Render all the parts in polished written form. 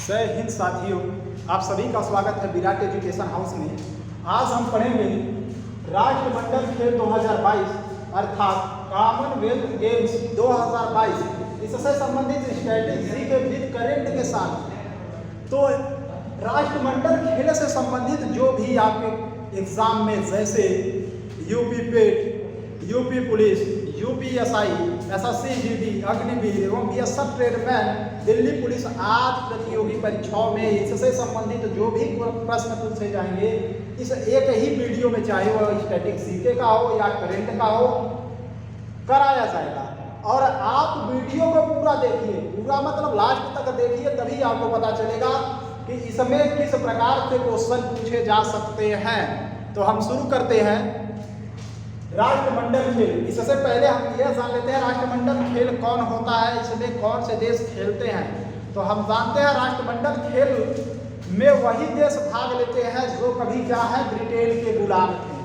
जय हिंद साथियों, आप सभी का स्वागत है विराट एजुकेशन हाउस में। आज हम पढ़ेंगे राष्ट्रमंडल खेल 2022 अर्थात कॉमनवेल्थ गेम्स 2022। इससे संबंधित स्ट्रैटेजी के विद करेंट के साथ तो राष्ट्रमंडल खेल से संबंधित जो भी आपके एग्जाम में जैसे UP PET, UP police, UPSI, SSC GD, Agniveer एवं बीएसएफ ट्रेडमैन, दिल्ली पुलिस आदि प्रतियोगी परीक्षाओं में इससे संबंधित जो भी प्रश्न पूछे जाएंगे इस एक ही वीडियो में, चाहे वह स्टैटिक जीके का हो या करेंट का हो, कराया जाएगा। और आप वीडियो को पूरा देखिए, पूरा मतलब लास्ट तक देखिए, तभी आपको पता चलेगा कि इसमें किस प्रकार से क्वेश्चन पूछे जा सकते हैं। तो हम शुरू करते हैं राष्ट्रमंडल खेल। इससे पहले हम यह जान लेते हैं राष्ट्रमंडल खेल कौन होता है, इसमें कौन से देश खेलते हैं। तो हम जानते हैं राष्ट्रमंडल खेल में वही देश भाग लेते हैं जो कभी क्या है ब्रिटेन के गुलाम थे।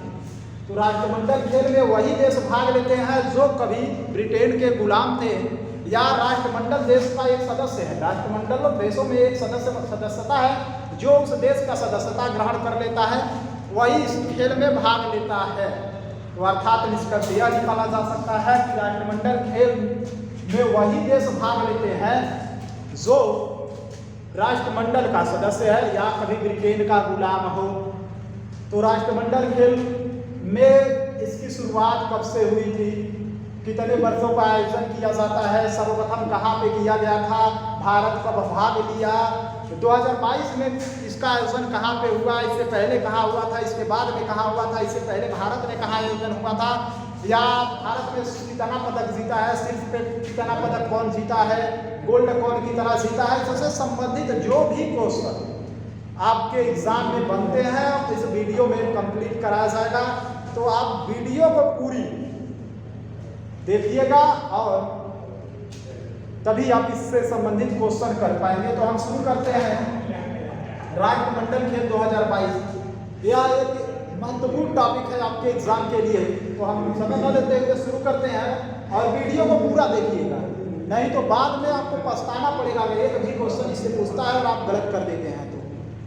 तो राष्ट्रमंडल खेल में वही देश भाग लेते हैं जो कभी ब्रिटेन के गुलाम थे या राष्ट्रमंडल देश का एक सदस्य है। राष्ट्रमंडल देशों में एक सदस्यता है, जो उस देश का सदस्यता ग्रहण कर लेता है वही इस खेल में भाग लेता है। तो अर्थात निष्कर्ष यह निकाला जा सकता है कि राष्ट्रमंडल खेल में वही देश भाग लेते हैं जो राष्ट्रमंडल का सदस्य है या कभी ब्रिटेन का गुलाम हो। तो राष्ट्रमंडल खेल में इसकी शुरुआत कब से हुई थी, कितने वर्षों का आयोजन किया जाता है, सर्वप्रथम कहाँ पे किया गया था, भारत कब भाग लिया, 2022 में इसका आयोजन कहाँ पे हुआ, इससे पहले कहाँ हुआ था, इसके बाद में कहाँ हुआ था, इससे पहले भारत में कहाँ आयोजन हुआ था, या भारत में कितना पदक जीता है, सिर्फ पे कितना पदक कौन जीता है, गोल्ड कौन की तरह जीता है। इससे संबंधित जो भी क्वेश्चन आपके एग्जाम में बनते हैं इस वीडियो में कंप्लीट कराया जाएगा। तो आप वीडियो को पूरी देखिएगा और तभी आप इससे संबंधित क्वेश्चन कर पाएंगे। तो हम शुरू करते हैं राष्ट्रमंडल खेल 2022। यह एक महत्वपूर्ण टॉपिक है आपके एग्जाम के लिए, तो हम समय न लेते हुए शुरू करते हैं और वीडियो को पूरा देखिएगा, नहीं तो बाद में आपको पछताना पड़ेगा अगर एक भी क्वेश्चन इससे पूछता है और आप गलत कर देते हैं।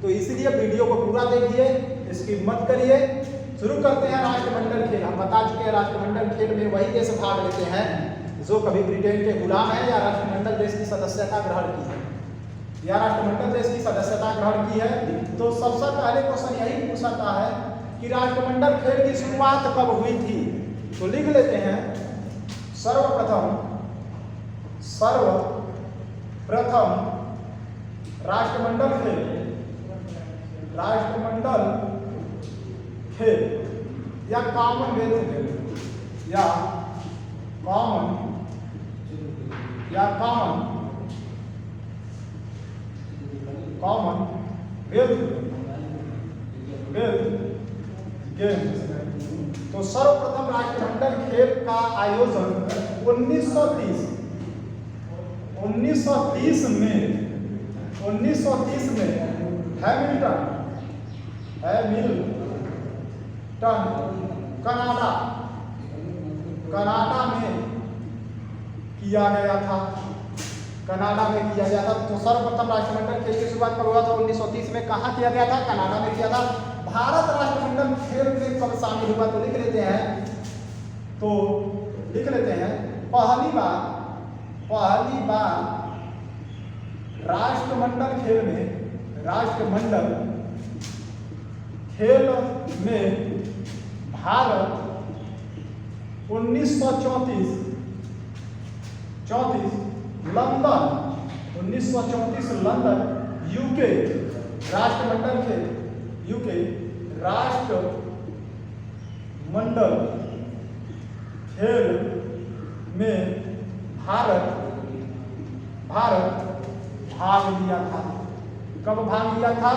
तो इसलिए वीडियो को पूरा देखिए, स्किप मत करिए। शुरू करते हैं राष्ट्रमंडल खेल। हम बता चुके हैं राष्ट्रमंडल खेल में वही देश भाग लेते हैं जो कभी ब्रिटेन के गुलाम है या राष्ट्रमंडल देश की सदस्यता ग्रहण की है या राष्ट्रमंडल देश की सदस्यता ग्रहण की है। तो सबसे पहले क्वेश्चन यही पूछता है कि राष्ट्रमंडल खेल की शुरुआत कब हुई थी। तो लिख लेते हैं सर्वप्रथम राष्ट्रमंडल खेल या कॉमनवेल्थ खेल या कॉमनवेल्थ गेम्स। तो सर्वप्रथम राष्ट्रमंडल खेल का आयोजन 1930 में हैमिल्टन कनाडा में किया गया था। तो सर्वप्रथम राष्ट्रमंडल खेल की शुरुआत कब हुआ था? 1930 में। कहाँ किया गया था? कनाडा में किया था। भारत राष्ट्रमंडल खेल में कब शामिल हुआ? तो लिख लेते हैं पहली बार राष्ट्रमंडल खेल में भारत 1934 लंदन यूके राष्ट्रमंडल खेल में भारत भाग लिया था। कब भाग लिया था?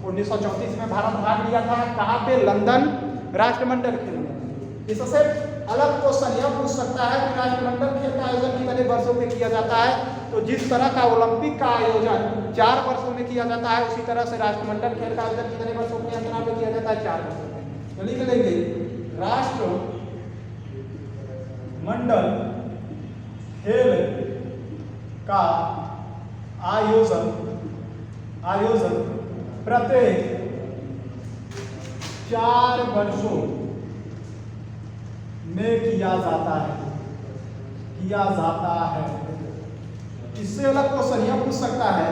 1934 में भारत भाग लिया था। कहाँ पे? लंदन राष्ट्रमंडल खेल में। इससे अलग क्वेश्चन यह पूछ सकता है कि राष्ट्रमंडल खेल का आयोजन कितने वर्षों में किया जाता है। तो जिस तरह का ओलंपिक का आयोजन 4 वर्षों में किया जाता है, उसी तरह से राष्ट्रमंडल खेल का आयोजन कितने वर्षों के अंतराल में किया जाता है? 4 वर्षों में। तो लिख लेंगे राष्ट्रमंडल खेल का आयोजन आयोजन प्रत्येक 4 वर्षों में किया जाता है। इससे अलग क्वेश्चन यह पूछ सकता है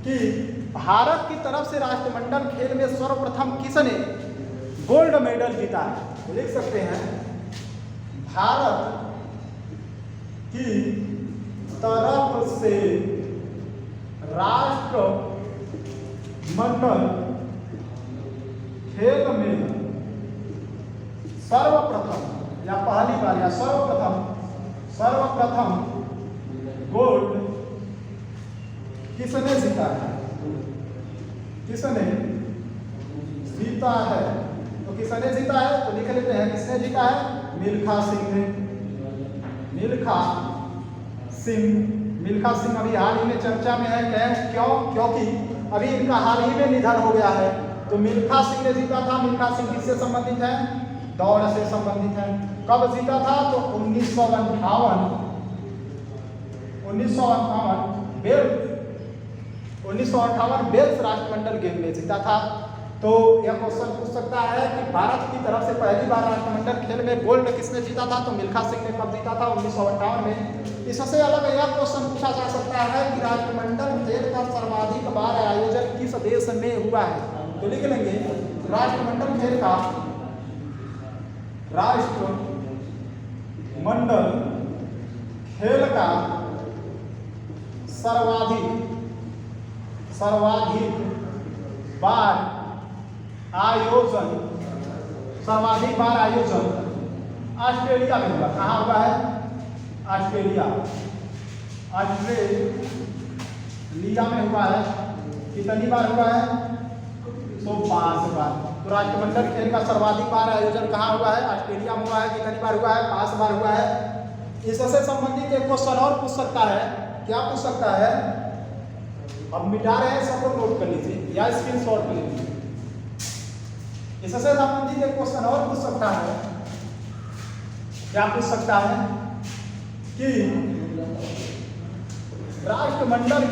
कि भारत की तरफ से राष्ट्रमंडल खेल में सर्वप्रथम किसने गोल्ड मेडल जीता है? तो लिख सकते हैं भारत की तरफ से राष्ट्रमंडल खेल में सर्वप्रथम या पहली बार या सर्वप्रथम गोल्ड किसने जीता है? किसने जीता है? तो किसने जीता है तो लिख लेते हैं किसने जीता है? मिल्खा सिंह ने। मिल्खा सिंह अभी हाल ही में चर्चा में है। क्यों? क्योंकि अभी इनका हाल ही में निधन हो गया है। तो मिल्खा सिंह ने जीता था। मिल्खा सिंह किससे संबंधित है? दौड़ से संबंधित है। कब जीता था? तो 1958 बेल्स राष्ट्रमंडल गेम में जीता था। तो यह क्वेश्चन पूछ सकता है कि भारत की तरफ से पहली बार राष्ट्रमंडल खेल में गोल्ड किसने जीता था? तो मिल्खा सिंह ने कब जीता था? 1958 में। इससे अलग यह क्वेश्चन पूछा जा सकता है कि राष्ट्रमंडल खेल का सर्वाधिक बार आयोजन किस देश में हुआ है? तो लिख लेंगे राष्ट्रमंडल खेल का सर्वाधिक बार आयोजन ऑस्ट्रेलिया में हुआ। कहाँ हुआ है? ऑस्ट्रेलिया में हुआ है। कितनी बार हुआ है? तो 5 बार। तो राष्ट्रमंडल खेल का सर्वाधिक बार आयोजन कहाँ हुआ है? ऑस्ट्रेलिया में हुआ है। कितनी बार हुआ है? 5 बार हुआ है। इससे संबंधित एक क्वेश्चन और पूछ सकता है। क्या पूछ सकता है? अब मिटा रहे हैं, सबको नोट कर लीजिए या स्क्रीनशॉट ले लीजिए। इससे संबंधित एक क्वेश्चन और पूछ सकता है। क्या पूछ सकता है कि राष्ट्रमंडल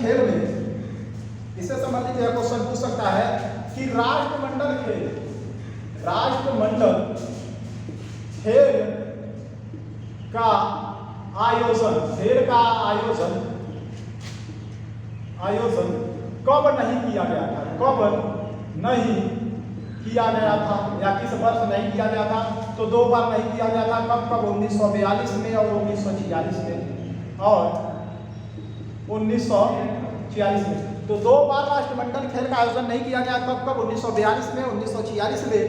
खेल में इससे संबंधित यह क्वेश्चन पूछ सकता है कि राष्ट्रमंडल खेल का आयोजन कब नहीं किया गया था? या किस वर्ष नहीं किया गया था? तो 2 बार नहीं किया गया था। कब? 1942 में और 1946 में और 1946 में। तो 2 बार राष्ट्रमंडल खेल का आयोजन नहीं किया गया। कब? 1942 में, 1946 में।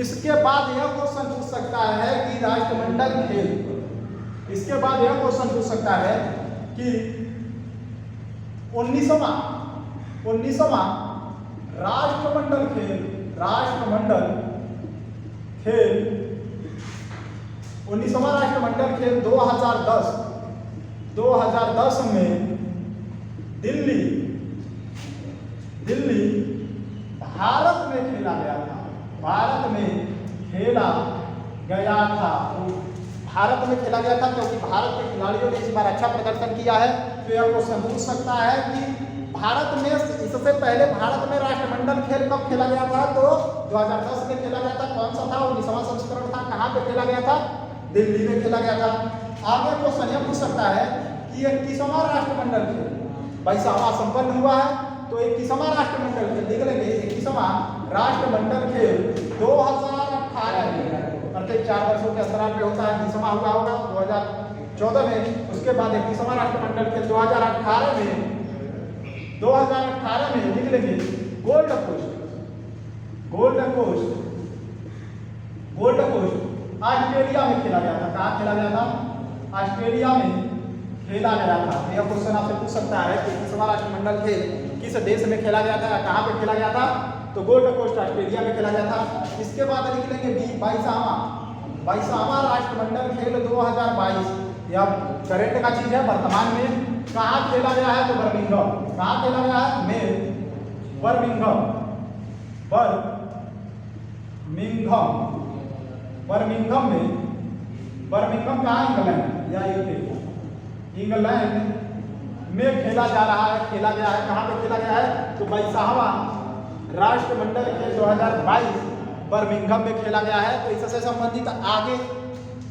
इसके बाद यह क्वेश्चन पूछ सकता है कि राष्ट्रमंडल खेल इसके बाद यह क्वेश्चन पूछ सकता है कि 19वां राष्ट्रमंडल खेल 19वां राष्ट्रमंडल खेल 2010 में दिल्ली भारत में खेला गया था। भारत में खेला गया था क्योंकि भारत के खिलाड़ियों ने इस बार अच्छा प्रदर्शन किया है। तो यह क्वेश्चन पूछ सकता है कि भारत में इससे पहले भारत में राष्ट्रमंडल खेल कब खेला गया था? तो 2010 में खेला गया था। कौन सा था? 19वां संस्करण था। कहाँ पे खेला गया था? दिल्ली में खेला गया था। आगे क्वेश्चन यह पूछ सकता है कि 21वां राष्ट्रमंडल खेल 22वां संपन्न हुआ है। तो 21वां राष्ट्रमंडल खेल लिख लेंगे। 21वां राष्ट्रमंडल खेल 2018 में, प्रत्येक 4 वर्षों के अंतराल पे होता है। 20वां हुआ होगा 2014 में। उसके बाद 21वां राष्ट्रमंडल खेल 2018 में लिख लेंगे गोल्ड कोस्ट ऑस्ट्रेलिया में खेला गया था। कहाँ खेला गया था? ऑस्ट्रेलिया में खेला गया था। यह क्वेश्चन आपसे पूछ सकता है कि 21वां राष्ट्रमंडल खेल किस देश में खेला गया था? कहाँ पे खेला गया था? तो गोल्ड कोस्ट ऑस्ट्रेलिया में खेला गया था। इसके बाद लिख लेंगे 22वां राष्ट्रमंडल खेल 2022। यह करेंट का चीज है, वर्तमान में। कहाँ खेला गया है? तो बर्मिंघम। कहाँ खेला गया है? बर्मिंघम में बर्मिंघम कहाँ, इंग्लैंड या यूके, इंग्लैंड में खेला जा रहा है, खेला गया है। कहाँ पे खेला गया है, तो 22वां राष्ट्रमंडल खेल 2022 बर्मिंघम में खेला गया है। तो इससे संबंधित आगे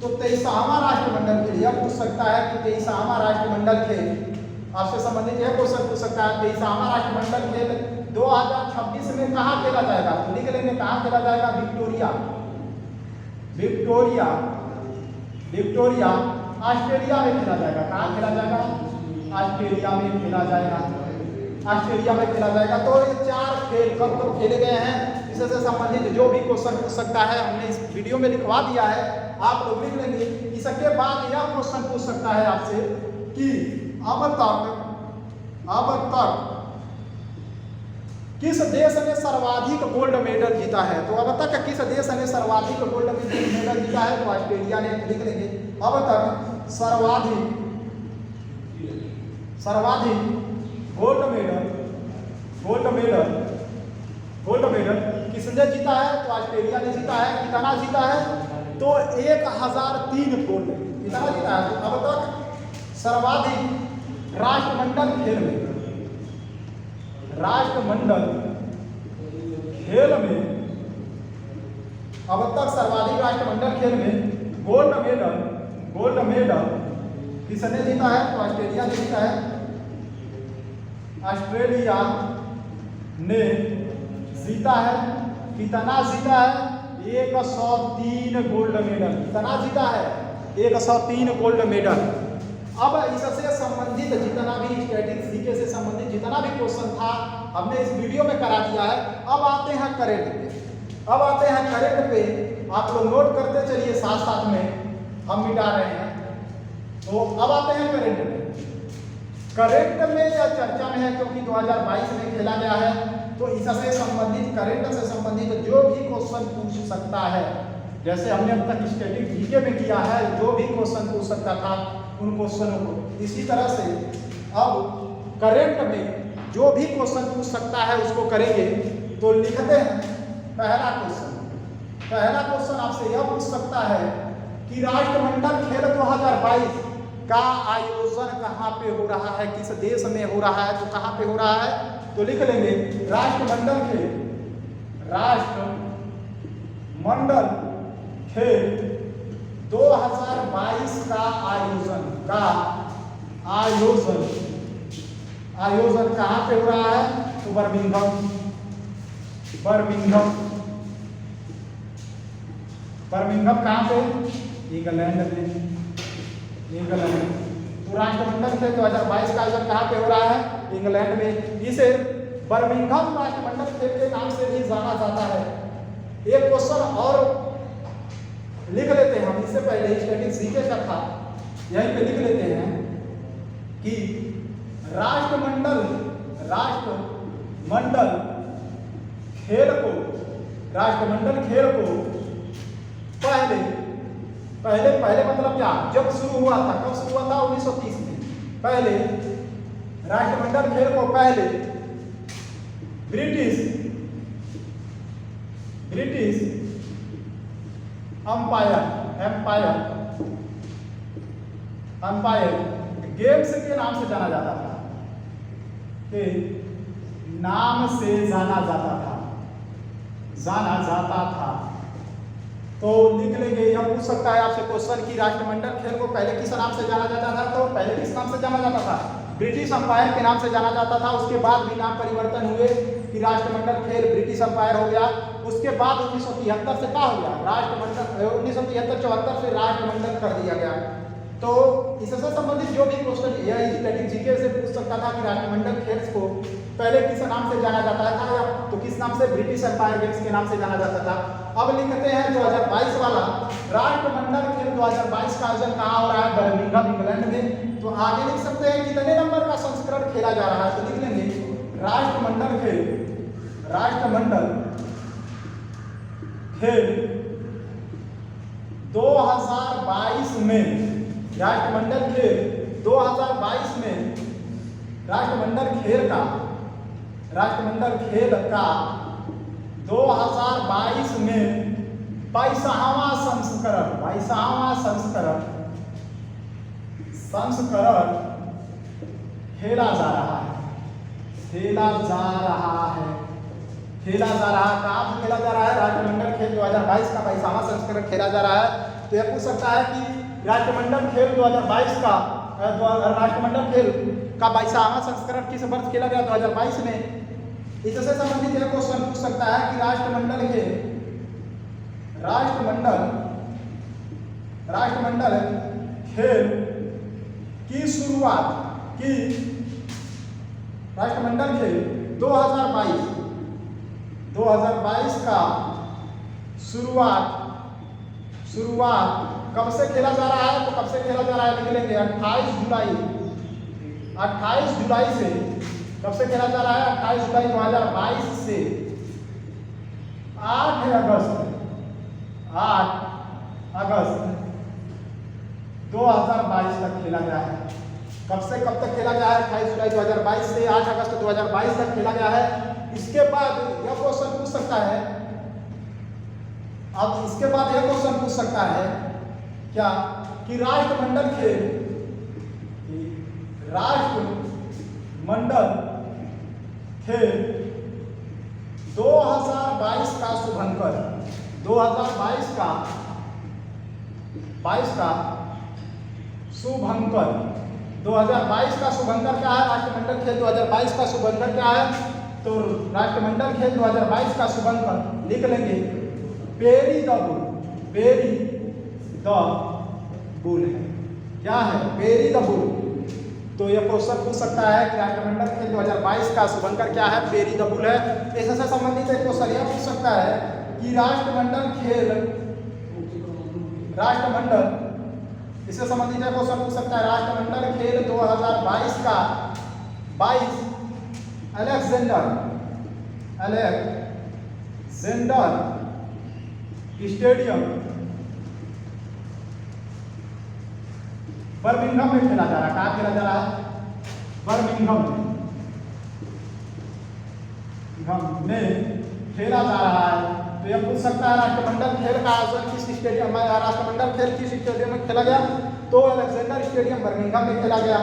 तो 23वां राष्ट्रमंडल खेल, यह पूछ सकता है कि 23वां राष्ट्रमंडल खेल आपसे संबंधित यह क्वेश्चन पूछ सकता है, 23वां राष्ट्रमंडल खेल 2026 में कहाँ खेला जाएगा, तो लिख लेंगे कहाँ खेला जाएगा, विक्टोरिया, विक्टोरिया, विक्टोरिया ऑस्ट्रेलिया में खेला जाएगा। कहाँ खेला जाएगा, ऑस्ट्रेलिया में खेला जाएगा, ऑस्ट्रेलिया में खेला जाएगा। तो ये 4 खेल कब कब खेले गए हैं, इससे संबंधित जो भी क्वेश्चन पूछ सकता है हमने इस वीडियो में लिखवा दिया है, आप लोग लिख लेंगे। इसके बाद यह क्वेश्चन पूछ सकता है आपसे कि अब तक किस देश ने सर्वाधिक गोल्ड मेडल जीता है, तो अब तक किस देश ने सर्वाधिक गोल्ड मेडल जीता है, तो ऑस्ट्रेलिया ने, लिख लेंगे। अब तक सर्वाधिक गोल्ड मेडल किसने जीता है, तो ऑस्ट्रेलिया ने जीता है। कितना जीता है, तो 1003 गोल्ड, कितना जीता है। अब तक सर्वाधिक राष्ट्रमंडल खेल में अब तक सर्वाधिक राष्ट्रमंडल खेल में गोल्ड मेडल किसने जीता है, तो ऑस्ट्रेलिया ने जीता है। ऑस्ट्रेलिया ने जीता है। कितना जीता है, 103 गोल्ड मेडल। कितना जीता है, 103 गोल्ड मेडल। अब इससे संबंधित जितना भी स्टैटिस्टिक्स जीके से संबंधित जितना भी क्वेश्चन था हमने इस वीडियो में करा दिया है। अब आते हैं करंट पे, आप लोग नोट करते चलिए, साथ साथ में हम मिटा रहे हैं। तो अब आते हैं करंट में या चर्चा में है, क्योंकि 2022 में खेला गया है। तो इससे संबंधित, करंट से संबंधित जो भी क्वेश्चन पूछ सकता है, जैसे हमने अब तक स्टैटिस्टिक्स जीके में किया है, जो भी क्वेश्चन पूछ सकता था उन क्वेश्चनों को, इसी तरह से अब करंट में जो भी क्वेश्चन पूछ सकता है उसको करेंगे। तो लिखते हैं पहला क्वेश्चन आपसे यह पूछ सकता है कि राष्ट्रमंडल खेल 2022 का आयोजन कहाँ पे हो रहा है, किस देश में हो रहा है, तो कहाँ पे हो रहा है, तो लिख लेंगे राष्ट्रमंडल खेल 2022 का आयोजन कहाँ पे हो रहा है, तो बर्मिंघम कहाँ पे, इंग्लैंड में। तो राष्ट्रमंडल खेल 2022 का आयोजन कहाँ पे हो रहा है, इंग्लैंड में। इसे बर्मिंघम राष्ट्रमंडल खेल के नाम से भी जाना जाता है। एक क्वेश्चन और लिख लेते हैं हम, इससे पहले स्टैटिस्टिक्स जीके का था, यहीं पे लिख लेते हैं कि राष्ट्रमंडल खेल को पहले मतलब क्या, जब शुरू हुआ था, कब शुरू हुआ था, 1930 में। पहले राष्ट्रमंडल खेल को पहले ब्रिटिश अंपायर गेम्स के नाम से जाना जाता था, तो लिख लेंगे। यह पूछ सकता है आपसे क्वेश्चन कि राष्ट्रमंडल खेल को पहले किस नाम से जाना जाता था, तो पहले किस नाम से जाना जाता था, ब्रिटिश अंपायर के नाम से जाना जाता था। उसके बाद भी नाम परिवर्तन हुए कि राष्ट्रमंडल खेल ब्रिटिश अंपायर हो गया। उसके बाद 1973 से क्या हो गया, राष्ट्रमंडल 1973-74 से राष्ट्रमंडल कर दिया गया। तो इससे संबंधित जो भी क्वेश्चन यह स्टैटिस्टिक्स जीके से पूछ सकता था कि राष्ट्रमंडल खेल को पहले किस नाम से जाना जाता था, तो किस नाम से, ब्रिटिश अंपायर गेम्स के नाम से जाना जाता था। अब लिखते हैं 2022 वाला राष्ट्रमंडल खेल 2022 का आयोजन कहाँ हो रहा है, बर्मिंघम इंग्लैंड में। तो आगे लिख सकते हैं कितने नंबर का संस्करण खेला जा रहा है, तो लिख लेंगे राष्ट्रमंडल खेल 2022 में, राष्ट्रमंडल खेल 2022 में राष्ट्रमंडल खेल का 2022 में 22वां संस्करण संस्करण खेला जा रहा है, खेला जा रहा है, खेला जा रहा है। कहाँ से खेला जा रहा है? राष्ट्रमंडल खेल 2022 का 22वां संस्करण खेला जा रहा है। तो यह पूछ सकता है कि राष्ट्रमंडल खेल 2022 का राष्ट्रमंडल खेल का 22वां संस्करण किस वर्ष खेला गया? 2022 में। इससे संबंधित यह क्वेश्चन पूछ सकता है कि राष्ट्रमंडल खेल की शुरुआत की राष्ट्रमंडल खेल 2022 का शुरुआत कब से खेला जा रहा है? तो कब से खेला जा रहा है लिख लेंगे 28 जुलाई से। कब से खेला जा रहा है? 28 जुलाई 2022 से 8 अगस्त 2022 तक खेला गया है। कब से कब तक खेला गया है? 28 जुलाई 2022 से 8 अगस्त 2022 तक खेला गया है। इसके बाद यह क्वेश्चन पूछ सकता है, अब इसके बाद यह क्वेश्चन पूछ सकता है क्या कि राष्ट्रमंडल खेल 2022 का शुभंकर 2022 का शुभंकर क्या है? राष्ट्रमंडल खेल 2022 का शुभंकर क्या है? तो राष्ट्रमंडल खेल 2022 का शुभंकर लिख लेंगे पेरी द बुल है। क्या है? Peri the bull. तो यह क्वेश्चन पूछ सकता है कि राष्ट्रमंडल खेल 2022 का शुभंकर क्या है? पेरी द बुल है। इससे संबंधित एक क्वेश्चन यह पूछ सकता है कि इससे संबंधित एक क्वेश्चन पूछ सकता है राष्ट्रमंडल खेल 2022 का 22 अलेक्जेंडर स्टेडियम बर्मिंघम में खेला जा रहा है। कहाँ खेला जा रहा है? बर्मिंघम में खेला जा रहा है। तो यह पूछ सकता है राष्ट्रमंडल खेल का आयोजन किस स्टेडियम में, राष्ट्रमंडल खेल किस स्टेडियम में खेला गया? तो अलेक्जेंडर स्टेडियम बर्मिंघम में खेला गया।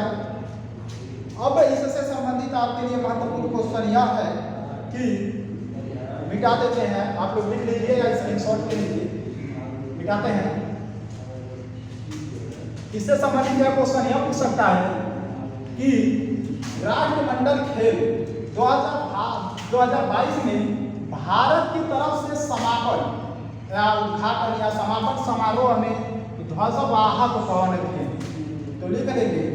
अब इससे संबंधित आपके लिए महत्वपूर्ण क्वेश्चन यह है कि मिटा देते हैं, आप लोग लिख लीजिए या स्क्रीनशॉट ले लीजिए, मिटाते हैं। इससे संबंधित यह क्वेश्चन यह पूछ सकता है कि राष्ट्रमंडल खेल 2022 में भारत की तरफ से समापन या उद्घाटन या समापन समारोह में ध्वजवाहक कौन थे? तो लिख लेंगे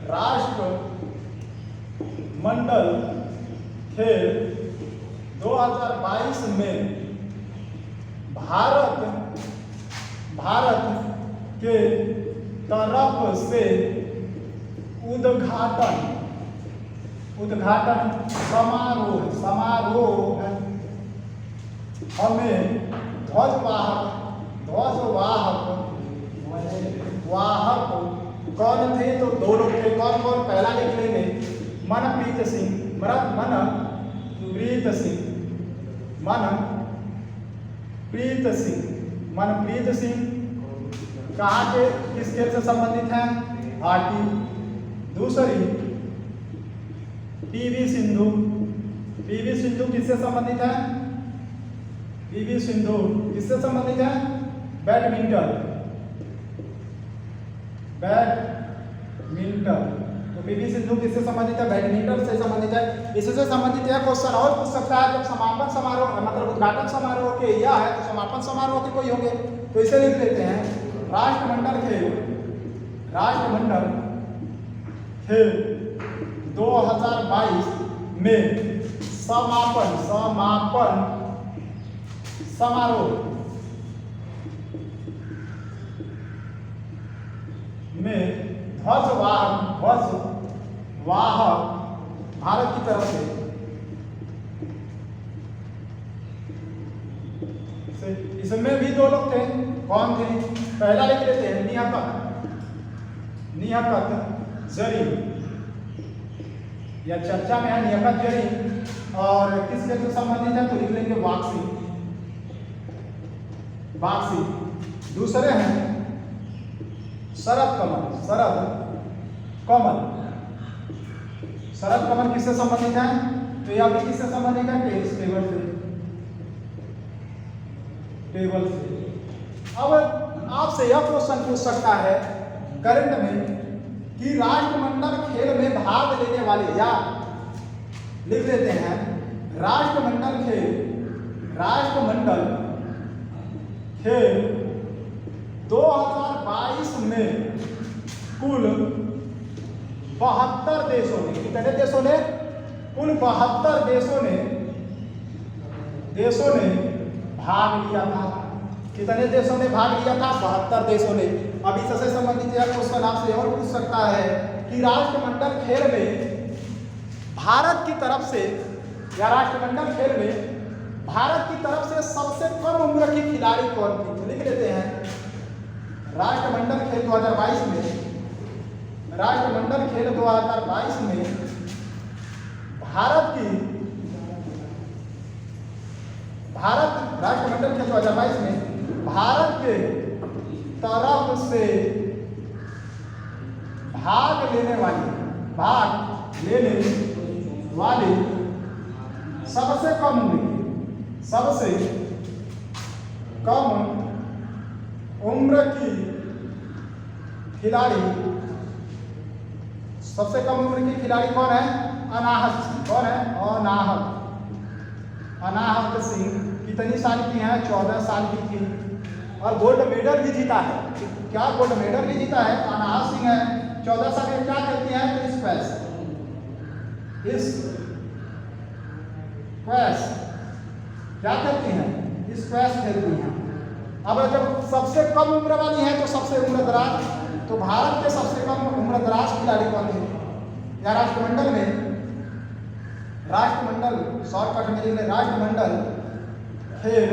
राष्ट्रमंडल खेल 2022 में भारत के तरफ से उद्घाटन समारोह हमें ध्वजवाहक कौन थे? तो दो लोग थे। कौन? पहला लिख लेंगे मनप्रीत सिंह कहाँ के किस खेल से संबंधित हैं? हॉकी। दूसरी पीवी सिंधु किससे संबंधित है? पीवी सिंधु किससे संबंधित है? बैडमिंटन। तो पीवी सिंधु किससे संबंधित है? बैडमिंटन से संबंधित है। इससे संबंधित यह क्वेश्चन और पूछ सकता है जब समापन समारोह मतलब उद्घाटन समारोह के यह है तो समापन समारोह के कोई होंगे। तो इसे लिख लेते हैं राष्ट्रमंडल खेल 2022 में समापन समारोह में ध्वजवाहक भारत की तरफ से इसमें भी दो लोग थे। कौन थे? पहला लिख लेते हैं नियाकत जरीन, या चर्चा में है नियाकत जरीन। और किस खेल से संबंधित है? तो लिख लेंगे बॉक्सिंग। दूसरे हैं शरद कमल, शरद कमल, शरद कमल किससे संबंधित है? तो यह भी किससे संबंधित है? टेबल से, टेबल से। अब आपसे यह क्वेश्चन पूछ सकता है करंट में कि राष्ट्रमंडल खेल में भाग लेने वाले, या लिख लेते हैं राष्ट्रमंडल खेल, राष्ट्रमंडल खेल 2022 में कुल 72 देशों ने, कितने देशों ने? कुल 72 देशों ने भाग लिया था। कितने देशों ने भाग लिया था? 72 देशों ने। अब इससे संबंधित यह क्वेश्चन आपसे और पूछ सकता है कि राष्ट्रमंडल खेल में भारत की तरफ से, या राष्ट्रमंडल खेल में भारत की तरफ से सबसे कम उम्र की खिलाड़ी कौन थी? तो लिख लेते हैं राष्ट्रमंडल खेल 2022 में, राष्ट्रमंडल खेल 2022 में राष्ट्रमंडल खेल 2022 में भारत के तरफ से भाग लेने वाली सबसे कम उम्र की खिलाड़ी, सबसे कम उम्र की खिलाड़ी कौन है? अनाहत। कौन है? अनाहत सिंह। कितनी साल की हैं? 14 साल की थी, और गोल्ड मेडल भी जीता है। क्या गोल्ड मेडल भी जीता है? अनाहत सिंह है, 14 साल में। क्या करती हैं? तो स्क्वैश क्या करती हैं? स्क्वैश खेलती हैं। अब जब सबसे कम उम्र वाली है तो सबसे उम्र दराज, तो भारत के सबसे कम उम्र दराज खिलाड़ी कौन थे? या राष्ट्रमंडल शॉर्टकट में लिख ले, राष्ट्रमंडल खेल